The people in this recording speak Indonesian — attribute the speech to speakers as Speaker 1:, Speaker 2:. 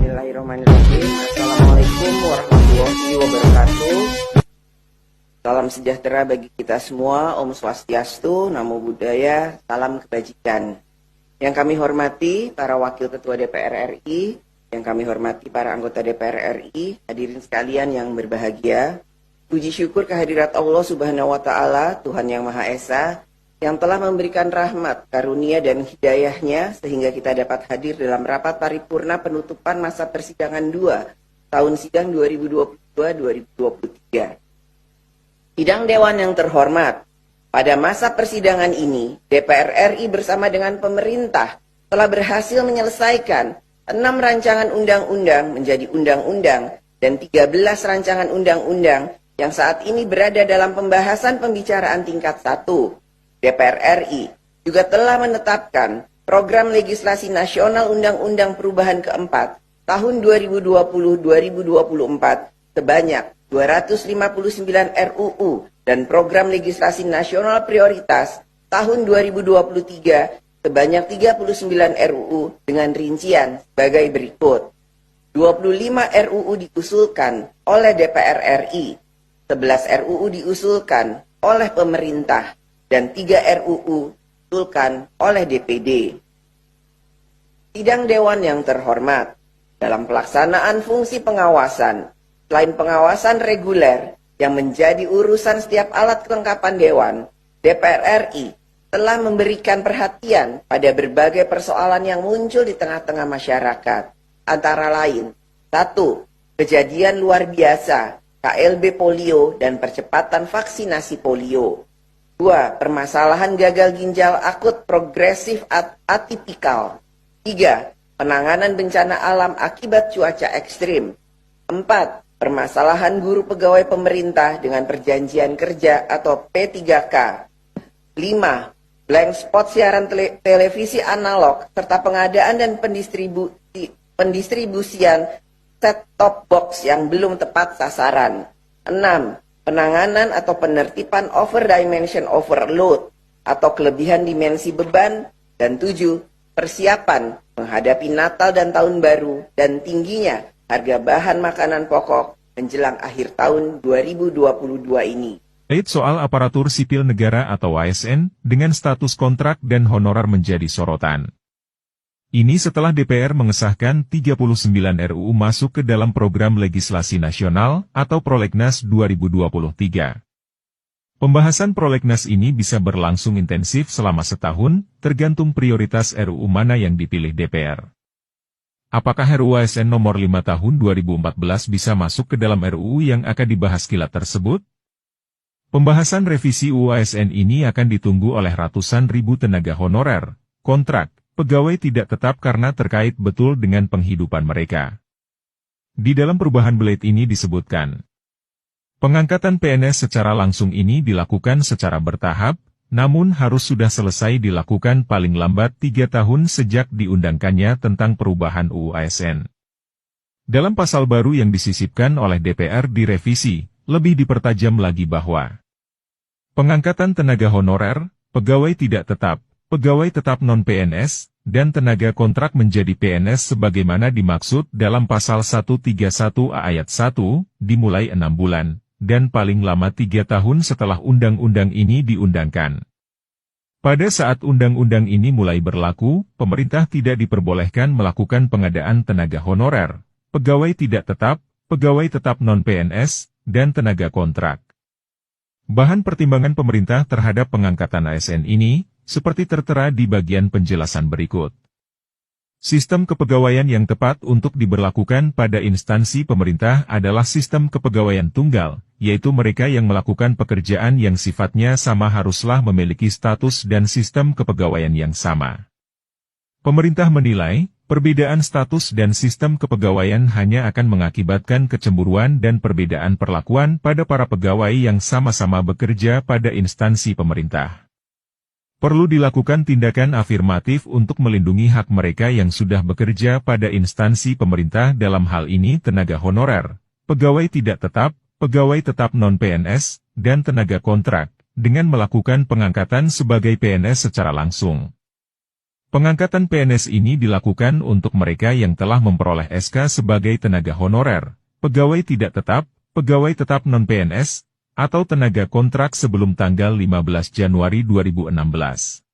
Speaker 1: Bismillahirrahmanirrahim. Assalamualaikum warahmatullahi wabarakatuh. Salam sejahtera bagi kita semua. Om Swastiastu, Namo Buddhaya, salam kebajikan. Yang kami hormati para wakil ketua DPR RI, yang kami hormati para anggota DPR RI, hadirin sekalian yang berbahagia. Puji syukur kehadirat Allah Subhanahu wa Ta'ala, Tuhan yang Maha Esa, yang telah memberikan rahmat, karunia, dan hidayahnya sehingga kita dapat hadir dalam rapat paripurna penutupan masa persidangan 2 tahun sidang 2022-2023. Sidang Dewan yang terhormat, pada masa persidangan ini, DPR RI bersama dengan pemerintah telah berhasil menyelesaikan 6 rancangan undang-undang menjadi undang-undang dan 13 rancangan undang-undang yang saat ini berada dalam pembahasan pembicaraan tingkat 1. DPR RI juga telah menetapkan program legislasi nasional Undang-Undang Perubahan keempat tahun 2020-2024 sebanyak 259 RUU dan program legislasi nasional prioritas tahun 2023 sebanyak 39 RUU dengan rincian sebagai berikut. 25 RUU diusulkan oleh DPR RI, 11 RUU diusulkan oleh pemerintah, dan 3 RUU diusulkan oleh DPD. Sidang Dewan yang terhormat, dalam pelaksanaan fungsi pengawasan, selain pengawasan reguler yang menjadi urusan setiap alat kelengkapan Dewan, DPR RI telah memberikan perhatian pada berbagai persoalan yang muncul di tengah-tengah masyarakat. Antara lain, 1. Kejadian luar biasa, KLB polio dan percepatan vaksinasi polio. 2. Permasalahan gagal ginjal akut progresif atipikal. 3. Penanganan bencana alam akibat cuaca ekstrim. 4. Permasalahan guru pegawai pemerintah dengan perjanjian kerja atau P3K. 5. Blank spot siaran televisi analog serta pengadaan dan pendistribusian set-top box yang belum tepat sasaran. 6. Penanganan atau penertiban overdimension overload atau kelebihan dimensi beban. Dan 7. Persiapan menghadapi Natal dan Tahun Baru dan tingginya harga bahan makanan pokok menjelang akhir tahun 2022 ini.
Speaker 2: Soal aparatur sipil negara atau ASN dengan status kontrak dan honorar menjadi sorotan. Ini setelah DPR mengesahkan 39 RUU masuk ke dalam program legislasi nasional atau Prolegnas 2023. Pembahasan Prolegnas ini bisa berlangsung intensif selama setahun, tergantung prioritas RUU mana yang dipilih DPR. Apakah RUU ASN nomor 5 tahun 2014 bisa masuk ke dalam RUU yang akan dibahas kilat tersebut? Pembahasan revisi UU ASN ini akan ditunggu oleh ratusan ribu tenaga honorer, kontrak, pegawai tidak tetap karena terkait betul dengan penghidupan mereka. Di dalam perubahan blade ini disebutkan, pengangkatan PNS secara langsung ini dilakukan secara bertahap, namun harus sudah selesai dilakukan paling lambat 3 tahun sejak diundangkannya tentang perubahan UU ASN. Dalam pasal baru yang disisipkan oleh DPR direvisi, lebih dipertajam lagi bahwa pengangkatan tenaga honorer, pegawai tidak tetap, pegawai tetap non-PNS, dan tenaga kontrak menjadi PNS sebagaimana dimaksud dalam pasal 131A ayat 1, dimulai 6 bulan, dan paling lama 3 tahun setelah undang-undang ini diundangkan. Pada saat undang-undang ini mulai berlaku, pemerintah tidak diperbolehkan melakukan pengadaan tenaga honorer, pegawai tidak tetap, pegawai tetap non-PNS, dan tenaga kontrak. Bahan pertimbangan pemerintah terhadap pengangkatan ASN ini, seperti tertera di bagian penjelasan berikut. Sistem kepegawaian yang tepat untuk diberlakukan pada instansi pemerintah adalah sistem kepegawaian tunggal, yaitu mereka yang melakukan pekerjaan yang sifatnya sama haruslah memiliki status dan sistem kepegawaian yang sama. Pemerintah menilai, perbedaan status dan sistem kepegawaian hanya akan mengakibatkan kecemburuan dan perbedaan perlakuan pada para pegawai yang sama-sama bekerja pada instansi pemerintah. Perlu dilakukan tindakan afirmatif untuk melindungi hak mereka yang sudah bekerja pada instansi pemerintah dalam hal ini tenaga honorer, pegawai tidak tetap, pegawai tetap non-PNS, dan tenaga kontrak, dengan melakukan pengangkatan sebagai PNS secara langsung. Pengangkatan PNS ini dilakukan untuk mereka yang telah memperoleh SK sebagai tenaga honorer, pegawai tidak tetap, pegawai tetap non-PNS, atau tenaga kontrak sebelum tanggal 15 Januari 2016.